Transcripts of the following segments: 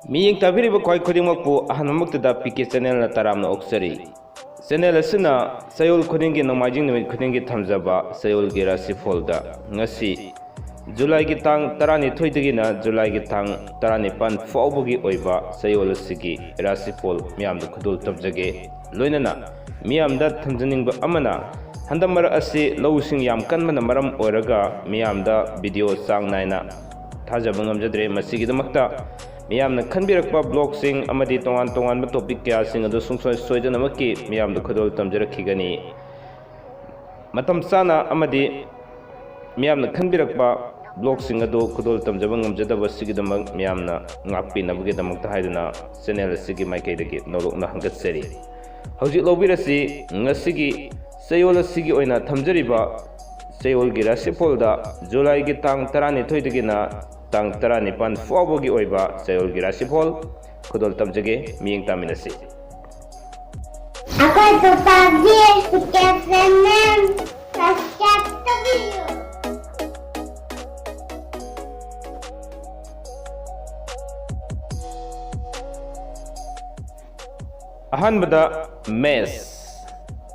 ꯃꯤꯌꯦꯡ ꯇꯥꯕꯤꯔꯤꯕ ꯈ꯭ꯋꯥꯏ ꯈꯨꯗꯤꯡꯃꯛꯄꯨ ꯑꯍꯥꯟꯕꯃꯛꯇꯗ ꯄꯤके ꯆꯦꯅꯦꯜꯅ ꯇꯔꯥꯝꯅ ꯑꯣꯛꯆꯔꯤ꯫ ꯆꯦꯅꯦꯜ ꯑꯁꯤꯅ ꯆꯌꯣꯜ ꯈꯨꯗꯤꯡꯒꯤ ꯅꯣꯡꯃꯥꯏꯖꯤꯡ ꯅꯨꯃꯤꯠ ꯈꯨꯗꯤꯡꯒꯤ ꯊꯝꯖꯕ ꯆꯌꯣꯜꯒꯤ ꯔꯥꯁꯤꯐꯣꯜꯗ ꯉꯁꯤ ꯖꯨꯂꯥꯏꯒꯤ ꯇꯥꯡ 12ꯗꯒꯤꯅ ꯖꯨꯂꯥꯏꯒꯤ ꯇꯥꯡ 19 ꯐꯥꯎꯕꯒꯤ ꯑꯣꯏꯕ ꯆꯌꯣꯜ ꯑꯁꯤꯒꯤ ꯔꯥꯁꯤꯐꯣꯜ ꯃꯤꯌꯥꯝꯗ ꯈꯨꯗꯣꯜ ꯇꯝꯖꯒꯦ꯫ ꯂꯣꯏꯅꯅ ꯃꯤꯌꯥꯝꯗ ꯊꯝꯖꯅꯤꯡꯕ ꯑꯃꯅ ꯍꯟꯗꯛ ꯃꯔꯛ ꯑꯁꯤ ꯂꯧꯁꯤꯡ ꯌꯥꯝ ꯀꯟꯕꯅ ꯃꯔꯝ ꯑꯣꯏꯔꯒ ꯃꯤꯌꯥꯝꯗ ꯚꯤꯗꯤꯑꯣ ꯆꯥꯡ ꯅꯥꯏꯅ ꯊꯥꯖꯕ ꯉꯝꯖꯗ꯭ꯔꯦ꯫ ꯃꯁꯤꯒꯤꯗꯃꯛꯇ ꯃꯤꯌꯥꯝꯅ ꯈꯟꯕꯤꯔꯛꯄ ꯕ꯭ꯂꯣꯒꯁꯤꯡ ꯑꯃꯗꯤ ꯇꯣꯉꯥꯟ ꯇꯣꯉꯥꯟꯕ ꯇꯣꯄꯤꯛ ꯀꯌꯥꯁꯤꯡ ꯑꯗꯨ ꯁꯨꯡꯁꯣꯏ ꯁꯣꯏꯗꯅꯃꯛꯀꯤ ꯃꯤꯌꯥꯝꯗ ꯈꯨꯗꯣꯜ ꯇꯝꯖꯔꯛꯈꯤꯒꯅꯤ꯫ ꯃꯇꯝ ꯆꯥꯅ ꯑꯃꯗꯤ ꯃꯤꯌꯥꯝꯅ ꯈꯟꯕꯤꯔꯛꯄ ꯕ꯭ꯂꯣꯒꯁꯤꯡ ꯑꯗꯨ ꯈꯨꯗꯣꯜ ꯇꯝꯖꯕ ꯉꯝꯖꯗꯕꯁꯤꯒꯤꯗꯃꯛ ꯃꯤꯌꯥꯝꯅ ꯉꯥꯛꯄꯤꯅꯕꯒꯤꯗꯃꯛꯇ ꯍꯥꯏꯗꯨꯅ ꯆꯦꯅꯦꯜ ꯑꯁꯤꯒꯤ ꯃꯥꯏꯀꯩꯗꯒꯤ ꯅꯧꯂꯧꯅ ꯍꯪꯒꯠꯆꯔꯤ꯫ ꯍꯧꯖꯤꯛ ꯂꯧꯕꯤꯔꯁꯤ ꯉꯁꯤꯒꯤ ꯆꯌꯣꯜ ꯑꯁꯤꯒꯤ ꯑꯣꯏꯅ ꯊꯝꯖꯔꯤꯕ ꯆꯌꯣꯜꯒꯤ ꯔꯥꯁꯤꯐꯣꯜꯗ ꯖꯨꯂꯥꯏꯒꯤ ꯇꯥꯡ 12ꯗꯒꯤꯅ ꯇꯥꯡ 19 ꯐꯥꯎꯕꯒꯤ ꯑꯣꯏꯕ ꯆꯌꯣꯜꯒꯤ ꯔꯥꯁꯤꯐꯣꯜ ꯈꯨꯗꯣꯜ ꯇꯝꯖꯒꯦ꯫ ꯃꯤꯠꯌꯦꯡ ꯇꯥꯃꯤꯟꯅꯁꯤ꯫ ꯑꯍꯥꯟꯕꯗ ꯃꯦꯁ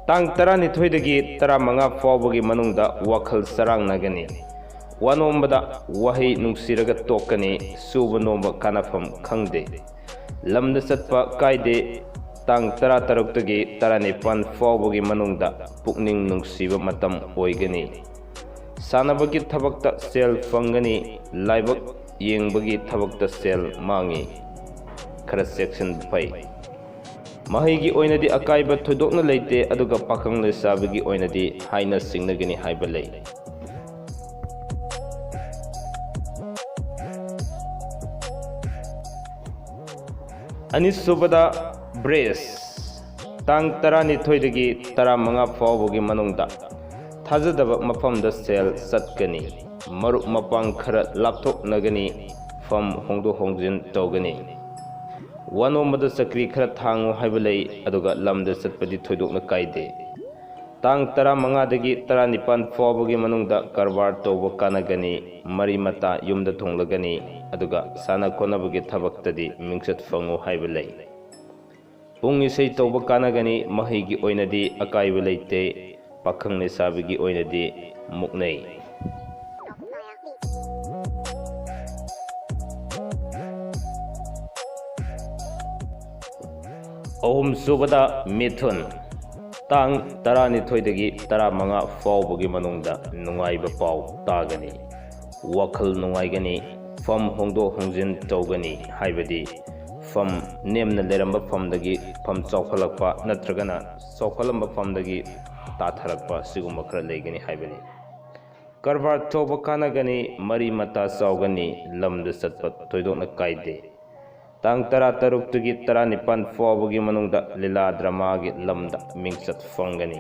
ꯇꯥꯡ 12ꯗꯒꯤ 15 ꯐꯥꯎꯕꯒꯤ ꯃꯅꯨꯡꯗ ꯋꯥꯈꯜ ꯆꯔꯥꯡꯅꯒꯅꯤ꯫ ꯋꯥꯅꯣꯝꯕꯗ ꯋꯥꯍꯩ ꯅꯨꯡꯁꯤꯔꯒ ꯇꯣꯛꯀꯅꯤ꯫ ꯁꯨꯕ ꯅꯣꯝꯕ ꯀꯥꯟꯅꯐꯝ ꯈꯪꯗꯦ꯫ ꯂꯝꯗ ꯆꯠꯄ ꯀꯥꯏꯗꯦ꯫ ꯇꯥꯡ 16ꯗꯒꯤ 19 ꯐꯥꯎꯕꯒꯤ ꯃꯅꯨꯡꯗ ꯄꯨꯛꯅꯤꯡ ꯅꯨꯡꯁꯤꯕ ꯃꯇꯝ ꯑꯣꯏꯒꯅꯤ꯫ ꯁꯥꯟꯅꯕꯒꯤ ꯊꯕꯛꯇ ꯁꯦꯜ ꯐꯪꯒꯅꯤ꯫ ꯂꯥꯏꯕꯛ ꯌꯦꯡꯕꯒꯤ ꯊꯕꯛꯇ ꯁꯦꯜ ꯃꯥꯡꯏ꯫ ꯈꯔ ꯆꯦꯛꯁꯤꯟꯕ ꯐꯩ꯫ ꯃꯍꯩꯒꯤ ꯑꯣꯏꯅꯗꯤ ꯑꯀꯥꯏꯕ ꯊꯣꯏꯗꯣꯛꯅ ꯂꯩꯇꯦ, ꯑꯗꯨꯒ ꯄꯥꯈꯪ ꯂꯩꯁꯥꯕꯤꯒꯤ ꯑꯣꯏꯅꯗꯤ ꯍꯥꯏꯅ ꯁꯤꯡꯅꯒꯅꯤ ꯍꯥꯏꯕ ꯂꯩ꯫ ꯑꯅꯤꯁꯨꯕꯗ ꯕ꯭ꯔꯦꯁ ꯇꯥꯡ 12ꯗꯒꯤ 15 ꯐꯥꯎꯕꯒꯤ ꯃꯅꯨꯡꯗ ꯊꯥꯖꯗꯕ ꯃꯐꯝꯗ ꯁꯦꯜ ꯆꯠꯀꯅꯤ꯫ ꯃꯔꯨꯞ ꯃꯄꯥꯡ ꯈꯔ ꯂꯥꯞꯊꯣꯛꯅꯒꯅꯤ꯫ ꯐꯝ ꯍꯣꯡꯗꯣꯛ ꯍꯣꯡꯖꯤꯟ ꯇꯧꯒꯅꯤ꯫ ꯋꯥꯅꯣꯝꯕꯗ ꯆꯀ꯭ꯔꯤ ꯈꯔ ꯊꯥꯡꯉꯨ ꯍꯥꯏꯕ ꯂꯩ, ꯑꯗꯨꯒ ꯂꯝꯗ ꯆꯠꯄꯗꯤ ꯊꯣꯏꯗꯣꯛꯅ ꯀꯥꯏꯗꯦ꯫ ꯇꯥꯡ 15ꯗꯒꯤ 19 ꯐꯥꯎꯕꯒꯤ ꯃꯅꯨꯡꯗ ꯀꯔꯕꯥꯔ ꯇꯧꯕ ꯀꯥꯟꯅꯒꯅꯤ꯫ ꯃꯔꯤ ꯃꯇꯥ ꯌꯨꯝꯗ ꯊꯨꯡꯂꯒꯅꯤ, ꯑꯗꯨꯒ ꯁꯥꯟꯅ ꯈꯣꯠꯅꯕꯒꯤ ꯊꯕꯛꯇꯗꯤ ꯃꯤꯡꯆꯠ ꯐꯪꯉꯨ ꯍꯥꯏꯕ ꯂꯩ꯫ ꯄꯨꯡ ꯏꯁꯩ ꯇꯧꯕ ꯀꯥꯟꯅꯒꯅꯤ꯫ ꯃꯍꯩꯒꯤ ꯑꯣꯏꯅꯗꯤ ꯑꯀꯥꯏꯕ ꯂꯩꯇꯦ꯫ ꯄꯥꯈꯪ ꯂꯩꯁꯥꯕꯤꯒꯤ ꯑꯣꯏꯅꯗꯤ ꯃꯨꯛꯅꯩ꯫ ꯑꯍꯨꯝꯁꯨꯕꯗ ꯃꯤꯊꯨꯟ ꯇꯥꯡ 12ꯗꯒꯤ 15 ꯐꯥꯎꯕꯒꯤ ꯃꯅꯨꯡꯗ ꯅꯨꯡꯉꯥꯏꯕ ꯄꯥꯎ ꯇꯥꯒꯅꯤ꯫ ꯋꯥꯈꯜ ꯅꯨꯡꯉꯥꯏꯒꯅꯤ꯫ ꯐꯝ ꯍꯣꯡꯗꯣꯛ ꯍꯣꯡꯖꯤꯟ ꯇꯧꯒꯅꯤ, ꯍꯥꯏꯕꯗꯤ ꯐꯝ ꯅꯦꯝꯅ ꯂꯩꯔꯝꯕ ꯐꯝꯗꯒꯤ ꯐꯝ ꯆꯥꯎꯈꯠꯂꯛꯄ ꯅꯠꯇ꯭ꯔꯒꯅ ꯆꯥꯎꯈꯠꯂꯝꯕ ꯐꯝꯗꯒꯤ ꯇꯥꯊꯔꯛꯄ ꯑꯁꯤꯒꯨꯝꯕꯈꯔ ꯂꯩꯒꯅꯤ ꯍꯥꯏꯕꯅꯤ꯫ ꯀꯔꯕꯥꯔ ꯇꯧꯕ ꯀꯥꯟꯅꯒꯅꯤ꯫ ꯃꯔꯤ ꯃꯇꯥ ꯆꯥꯎꯒꯅꯤ꯫ ꯂꯝꯗ ꯆꯠꯄ ꯊꯣꯏꯗꯣꯛꯅ ꯀꯥꯏꯗꯦ꯫ ꯇꯥꯡ 16ꯗꯒꯤ 19 ꯐꯥꯎꯕꯒꯤ ꯃꯅꯨꯡꯗ ꯂꯤꯂꯥ ꯗ꯭ꯔꯃꯥꯒꯤ ꯂꯝꯗ ꯃꯤꯡꯆꯠ ꯐꯪꯒꯅꯤ꯫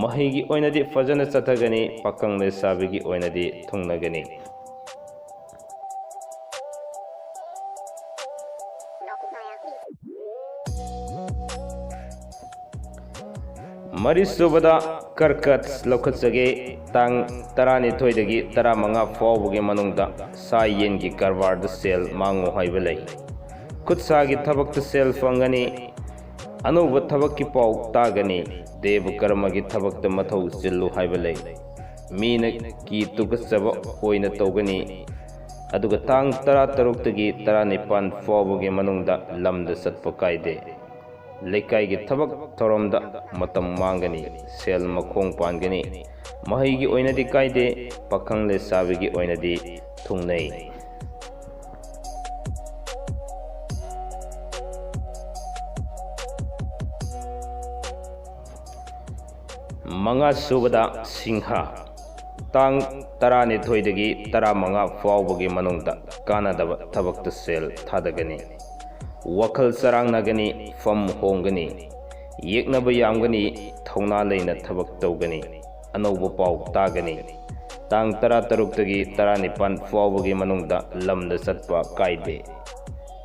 ꯃꯍꯩꯒꯤ ꯑꯣꯏꯅꯗꯤ ꯐꯖꯅ ꯆꯠꯊꯒꯅꯤ꯫ ꯄꯥꯈꯪ ꯂꯩꯁꯥꯕꯤꯒꯤ ꯑꯣꯏꯅꯗꯤ ꯊꯨꯡꯅꯒꯅꯤ꯫ ꯃꯔꯤꯁꯨꯕꯗ ꯀꯔꯀꯠ ꯂꯧꯈꯠꯆꯒꯦ꯫ ꯇꯥꯡ 12ꯗꯒꯤ 15 ꯐꯥꯎꯕꯒꯤ ꯃꯅꯨꯡꯗ ꯁꯥ ꯌꯦꯟꯒꯤ ꯀꯔꯕꯥꯔꯗ ꯁꯦꯜ ꯃꯥꯡꯉꯨ ꯍꯥꯏꯕ ꯂꯩ꯫ ꯈꯨꯠ ꯁꯥꯒꯤ ꯊꯕꯛꯇ ꯁꯦꯜ ꯐꯪꯒꯅꯤ꯫ ꯑꯅꯧꯕ ꯊꯕꯛꯀꯤ ꯄꯥꯎ ꯇꯥꯒꯅꯤ꯫ ꯗꯦꯕ ꯀꯔꯃꯒꯤ ꯊꯕꯛꯇ ꯃꯊꯧ ꯆꯤꯜꯂꯨ ꯍꯥꯏꯕ ꯂꯩ꯫ ꯃꯤꯅ ꯀꯤ ꯇꯨꯀꯠꯆꯕ ꯑꯣꯏꯅ ꯇꯧꯒꯅꯤ꯫ ꯑꯗꯨꯒ ꯇꯥꯡ 16ꯗꯒꯤ 19 ꯐꯥꯎꯕꯒꯤ ꯃꯅꯨꯡꯗ ꯂꯝꯗ ꯆꯠꯄ ꯀꯥꯏꯗꯦ꯫ ꯂꯩꯀꯥꯏꯒꯤ ꯊꯕꯛ ꯊꯧꯔꯝꯗ ꯃꯇꯝ ꯃꯥꯡꯒꯅꯤ꯫ ꯁꯦꯜ ꯃꯈꯣꯡ ꯄꯥꯟꯒꯅꯤ꯫ ꯃꯍꯩꯒꯤ ꯑꯣꯏꯅꯗꯤ ꯀꯥꯏꯗꯦ꯫ ꯄꯥꯈꯪ ꯂꯩꯁꯥꯕꯤꯒꯤ ꯑꯣꯏꯅꯗꯤ ꯊꯨꯡꯅꯩ꯫ ꯃꯉꯥꯁꯨꯕꯗ ꯁꯤꯡꯍ ꯇꯥꯡ 12ꯗꯒꯤ 15 ꯐꯥꯎꯕꯒꯤ ꯃꯅꯨꯡꯗ ꯀꯥꯟꯅꯗꯕ ꯊꯕꯛꯇ ꯁꯦꯜ ꯊꯥꯗꯒꯅꯤ꯫ ꯋꯥꯈꯜ ꯆꯔꯥꯡꯅꯒꯅꯤ꯫ ꯐꯝ ꯍꯣꯡꯒꯅꯤ꯫ ꯌꯦꯛꯅꯕ ꯌꯥꯝꯒꯅꯤ꯫ ꯊꯧꯅꯥ ꯂꯩꯅ ꯊꯕꯛ ꯇꯧꯒꯅꯤ꯫ ꯑꯅꯧꯕ ꯄꯥꯎ ꯇꯥꯒꯅꯤ꯫ ꯇꯥꯡ 16ꯗꯒꯤ 19 ꯐꯥꯎꯕꯒꯤ ꯃꯅꯨꯡꯗ ꯂꯝꯗ ꯆꯠꯄ ꯀꯥꯏꯗꯦ꯫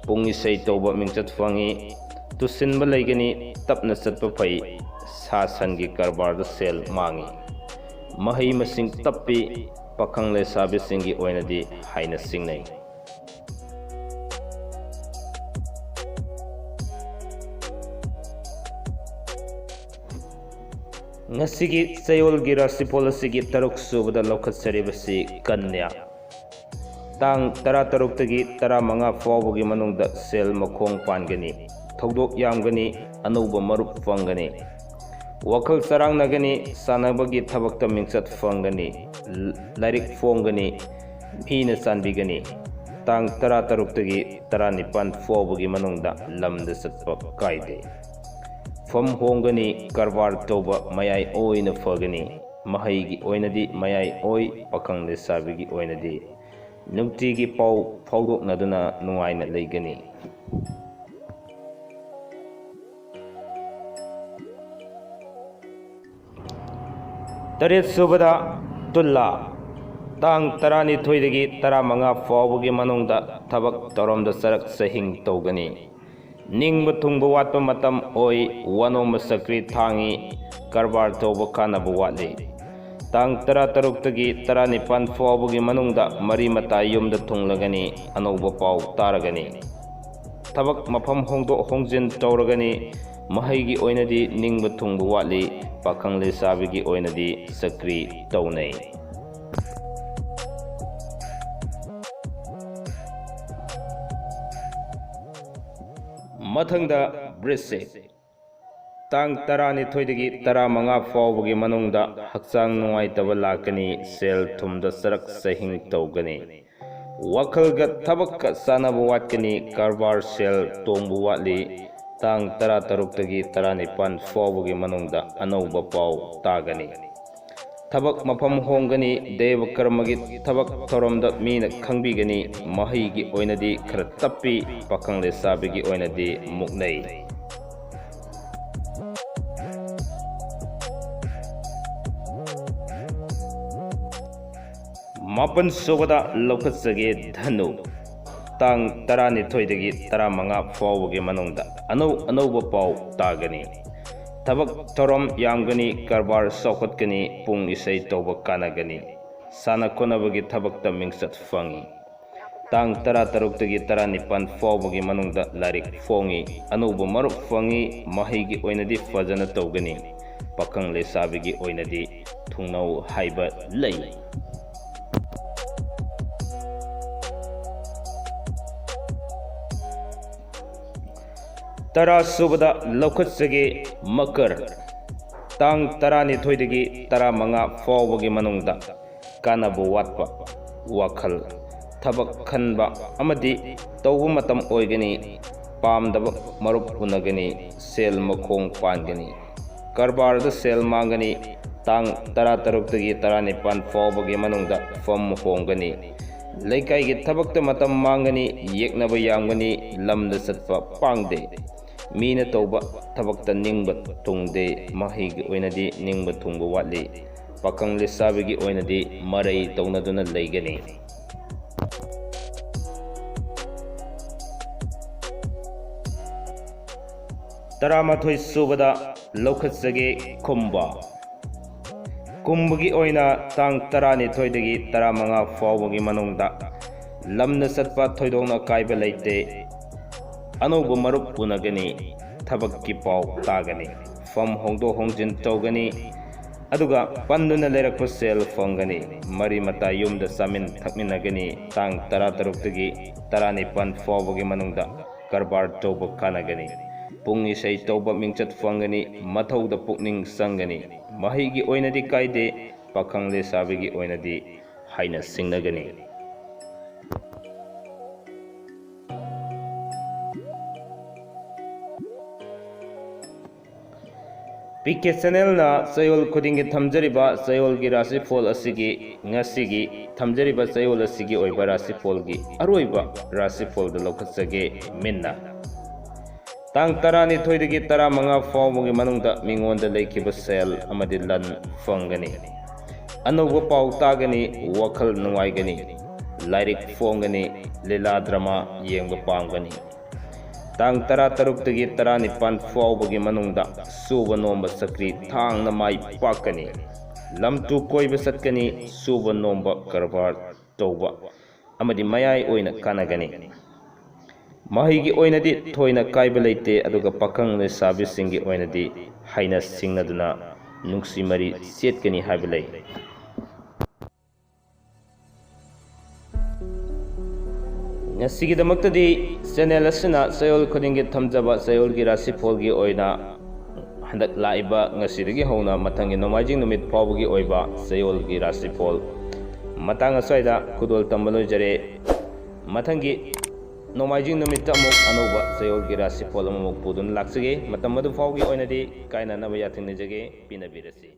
ꯄꯨꯡ ꯏꯁꯩ ꯇꯧꯕ ꯃꯤꯡꯆꯠ ꯐꯪꯏ꯫ ꯇꯨꯁꯤꯟꯕ ꯂꯩꯒꯅꯤ꯫ ꯇꯞꯅ ꯆꯠꯄ ꯐꯩ꯫ ꯁꯥ ꯁꯟꯒꯤ ꯀꯔꯕꯥꯔꯗ ꯁꯦꯜ ꯃꯥꯡꯏ꯫ ꯃꯍꯩ ꯃꯁꯤꯡ ꯇꯞꯄꯤ꯫ ꯄꯥꯈꯪ ꯂꯩꯁꯥꯕꯤꯁꯤꯡꯒꯤ ꯑꯣꯏꯅꯗꯤ ꯍꯥꯏꯅ ꯁꯤꯡꯅꯩ꯫ ngasi sayolgi rasipol asigi taruk subada lokhatsaribasi Kanya tang tara taruk tagi tara manga fawbagi manungda sel makhong pangani thogdok yamgani anuba marup fangani wakal sarang nagani sanabagi thabakta mingsat fangani lairik fongani hina sanbigani tang tara taruk tagi tara nipan fawbagi manungda lamda satpa kaide fam hongani karbar toba mayai oina fagani mahaigi oinadi mayai oi pakang lesabigi oinadi nutigi pau faudok naduna nuaina leigani taret subada tulla tang tarani thoidagi tara manga fawbugi manungda thabak toromda sarak sahing togani ningba thungba watpa matam oi wanoma sakri thangi karbar toba kanabu watli tang tara taruk tagi tara nipan fawbugi manungda mari mata yumda thunglagani anouba pau taragani thabak mafam hongdo hongjin tawragani mahaigi oinadi ningba thungba watli pakhang lesabigi oinadi sakri tawnai mathangda brisik tang tarani thoidagi tara manga fawbugi manungda hakchang nuaitaba lakani sel thumda sarak sahing tawgani wakalga thabakka sanabu watkani karbar sel tongbu watli tang tara taruk tagi tara nipan fawbugi manungda anouba pau tagani thabak mafam hongani deva karmagi thabak thoromda mina khangbigani mahaigi oinadi khara tappi pakhang lesabigi oinadi muknai mapan subada lokhatsage dhanu tang tarani thoidagi tara manga fawbugi manungda anouba pau tagani thabak thorom yamgani karbar sokotkani pung isai toba kanagani sana konabagi thabakta mingsat fangi tang tara taruk tagi tara nipan fawbugi manungda larik fongi anuba marup fangi mahaigi oinadi fajana tawgani pakhang lesabigi oinadi thungnau haiba lei tara subada lokhatsage makar tang tarani thoidagi tara manga fawbugi manungda kanabu watpa wakhal thabak khanba amadi tawbu matam oigani pamdaba marup unagani sel makhong pangani karbarda sel mangani tang tara taruk tagi tara nipan fawbugi manungda fam hongani leikaigi thabakta matam mangani yeknaba yamgani lamda satpa pangde mina tauba thabakta ningba tungde mahaigi oinadi ningba tungba watli pakhang lesabigi oinadi marai tawnaduna leigani taramathoi subada lokhatsage khumba kumbagi oina tang tarani thoidagi tara manga fawbugi manungda lamna satpa thoidongna kaiba leite anouba marup unagani thabakki pau tagani fam hongdo hongjin tawgani aduga panduna lerakpa sel fangani mari mata yumda samin thakminagani tang tara taruk tagi tara nipan fawbugi manungda karbar tawba kanagani pung isai tawba mingchat fangani mathauda pukning sangani mahaigi oinadi kaide pakhang lesabigi oinadi haina singnagani PK channel na sayol khudingi thamjariba sayol gi rasi phol asigi ngasigi thamjariba sayol asigi oiba rasi phol gi aroiba rasi phol da lokhatsage minna tang tarani thoidagi tara manga fawbugi manungda mingonda leikiba sel amadi lan fangani anouba pau tagani wakhal nungaigani lairik fongani lila drama yengba pamgani tang tara taruk tagi tara nipan fawbugi manungda suba nomba sakri thangna mai pakani lamtu koiba satkani suba nomba karbar tawba amadi mayai oina kanagani mahaigi oinadi thoina kaiba leite aduga pakhang lesabi singi oinadi haina singnaduna ꯅꯨꯡꯁꯤ ꯃꯔꯤ ꯆꯦꯠꯀꯅꯤ ꯍꯥꯏꯕ ꯂꯩ꯫ ꯉꯁꯤꯒꯤꯗꯃꯛꯇꯗꯤ channel ꯑꯁꯤꯅ ꯆꯌꯣꯜ ꯈꯨꯗꯤꯡꯒꯤ ꯊꯝꯖꯕ ꯆꯌꯣꯜꯒꯤ ꯔꯥꯁꯤꯐꯣꯜꯒꯤ ꯑꯣꯏꯅ ꯍꯟꯗꯛ ꯂꯥꯛꯏꯕ ꯉꯁꯤꯗꯒꯤ ꯍꯧꯅ ꯃꯊꯪꯒꯤ ꯅꯣꯡꯃꯥꯏꯖꯤꯡ ꯅꯨꯃꯤꯠ ꯐꯥꯎꯕꯒꯤ ꯑꯣꯏꯕ ꯆꯌꯣꯜꯒꯤ ꯔꯥꯁꯤꯐꯣꯜ ꯃꯇꯥꯡ ꯑꯁ꯭ꯋꯥꯏꯗ ꯈꯨꯗꯣꯜ ꯇꯝꯕ ꯂꯣꯏꯖꯔꯦ꯫ ꯃꯊꯪꯒꯤ ꯅꯣꯡꯃꯥꯏꯖꯤꯡ ꯅꯨꯃꯤꯠꯇ ꯑꯃꯨꯛ ꯑꯅꯧꯕ ꯆꯌꯣꯜꯒꯤ ꯔꯥꯁꯤꯐꯣꯜ ꯑꯃꯃꯨꯛ ꯄꯨꯗꯨꯅ ꯂꯥꯛꯆꯒꯦ꯫ ꯃꯇꯝ ꯑꯗꯨ ꯐꯥꯎꯕꯒꯤ ꯑꯣꯏꯅꯗꯤ ꯀꯥꯏꯅꯅꯕ ꯌꯥꯊꯪ ꯅꯤꯖꯒꯦ꯫ ꯄꯤꯅꯕꯤꯔꯁꯤ꯫